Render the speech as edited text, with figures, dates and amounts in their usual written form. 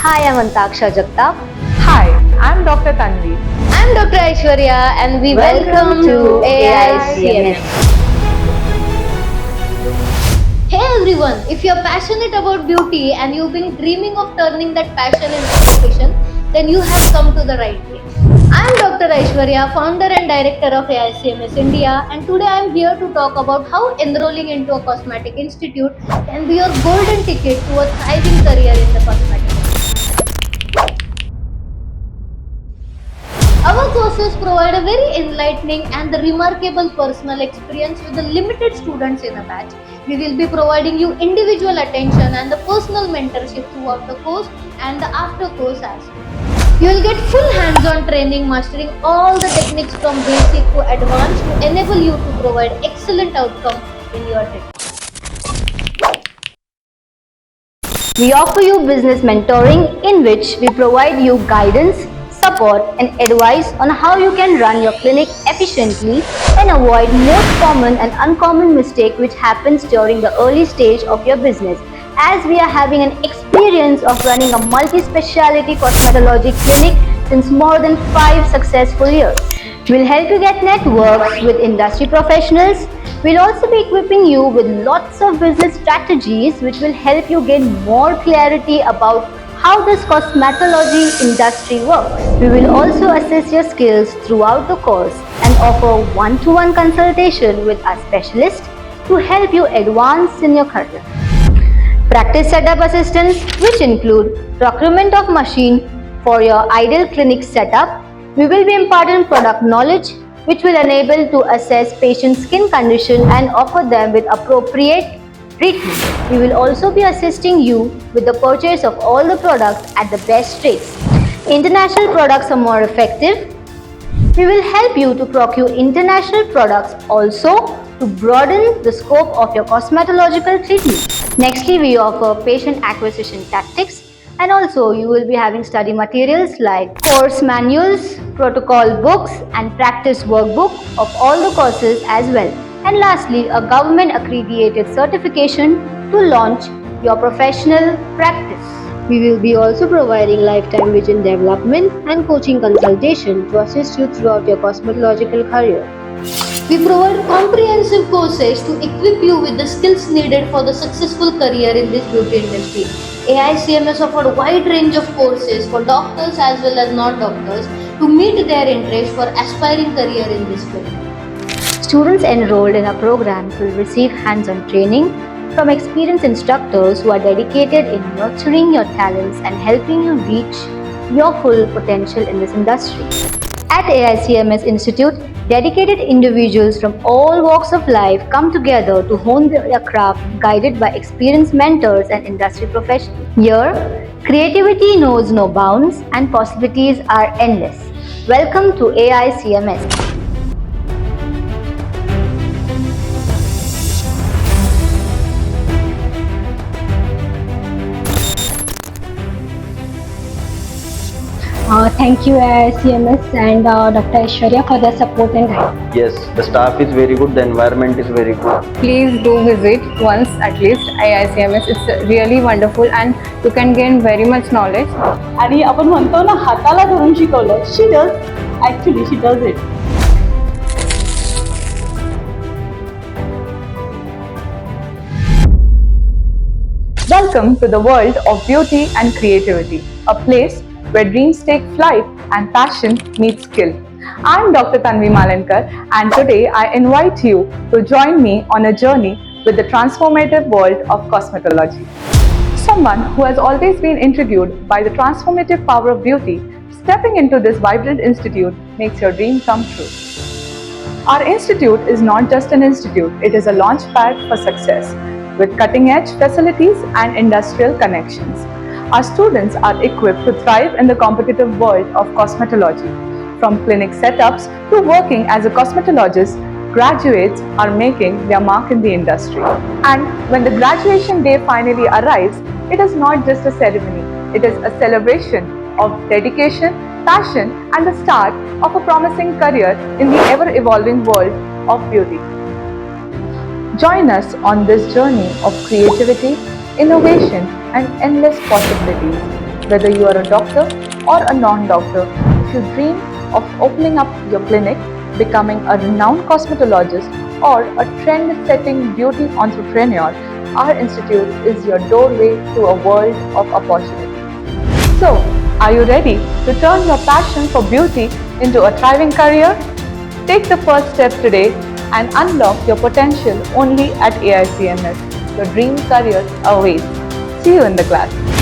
Hi, I'm Antaksha Jagtap. Hi, I'm Dr. Tanvi. I'm Dr. Aishwarya and we welcome to AICMS. Hey everyone, if you're passionate about beauty and you've been dreaming of turning that passion into profession, then you have come to the right place. I'm Dr. Aishwarya, founder and director of AICMS India, and today I'm here to talk about how enrolling into a cosmetic institute can be your golden ticket to a thriving career in the cosmetic industry. Our courses provide a very enlightening and remarkable personal experience with the limited students in a batch. We will be providing you individual attention and the personal mentorship throughout the course and the after course as well. You will get full hands-on training mastering all the techniques from basic to advanced to enable you to provide excellent outcome in your treatment. We offer you business mentoring in which we provide you guidance, support and advice on how you can run your clinic efficiently and avoid most common and uncommon mistake which happens during the early stage of your business, as we are having an experience of running a multi-speciality cosmetology clinic since more than 5 successful years. We'll help you get networks with industry professionals. We'll also be equipping you with lots of business strategies which will help you gain more clarity about how this cosmetology industry works. We will also assess your skills throughout the course and offer one-to-one consultation with our specialist to help you advance in your career. Practice setup assistance, which include procurement of machine for your ideal clinic setup. We will be imparting product knowledge, which will enable to assess patient's skin condition and offer them with appropriate treatment. We will also be assisting you with the purchase of all the products at the best rates. International products are more effective. We will help you to procure international products also to broaden the scope of your cosmetological treatment. Nextly, we offer patient acquisition tactics, and also you will be having study materials like course manuals, protocol books and practice workbook of all the courses as well. And lastly, a government accredited certification to launch your professional practice. We will be also providing lifetime vision development and coaching consultation to assist you throughout your cosmetological career. We provide comprehensive courses to equip you with the skills needed for the successful career in this beauty industry. AICMS offered a wide range of courses for doctors as well as non-doctors to meet their interest for aspiring career in this field. Students enrolled in our programs will receive hands-on training from experienced instructors who are dedicated in nurturing your talents and helping you reach your full potential in this industry. At AICMS Institute, dedicated individuals from all walks of life come together to hone their craft guided by experienced mentors and industry professionals. Here, creativity knows no bounds and possibilities are endless. Welcome to AICMS. Thank you CMS and Dr. Aishwarya for the support and guidance. Yes, the staff is very good, the environment is very good. Please do visit once at least AICMS. It's really wonderful and you can gain very much knowledge. आणि आपण म्हणतो ना हाताला धरून शिकवलं, she does it. Welcome to the world of beauty and creativity, a place where dreams take flight and passion meets skill. I'm Dr. Tanvi Malankar and today I invite you to join me on a journey with the transformative world of cosmetology. Someone who has always been intrigued by the transformative power of beauty, stepping into this vibrant institute makes your dream come true. Our institute is not just an institute, it is a launch pad for success with cutting-edge facilities and industrial connections. Our students are equipped to thrive in the competitive world of cosmetology. From clinic setups to working as a cosmetologist, graduates are making their mark in the industry. And when the graduation day finally arrives, it is not just a ceremony, it is a celebration of dedication, passion, and the start of a promising career in the ever-evolving world of beauty. Join us on this journey of creativity, innovation, and endless possibilities. whether you are a doctor or a non-doctor. If you dream of opening up your clinic, becoming a renowned cosmetologist, or a trend-setting beauty entrepreneur, our institute is your doorway to a world of opportunity. So, are you ready to turn your passion for beauty into a thriving career? Take the first step today and unlock your potential only at AICMS. Your dream career awaits. See you in the class.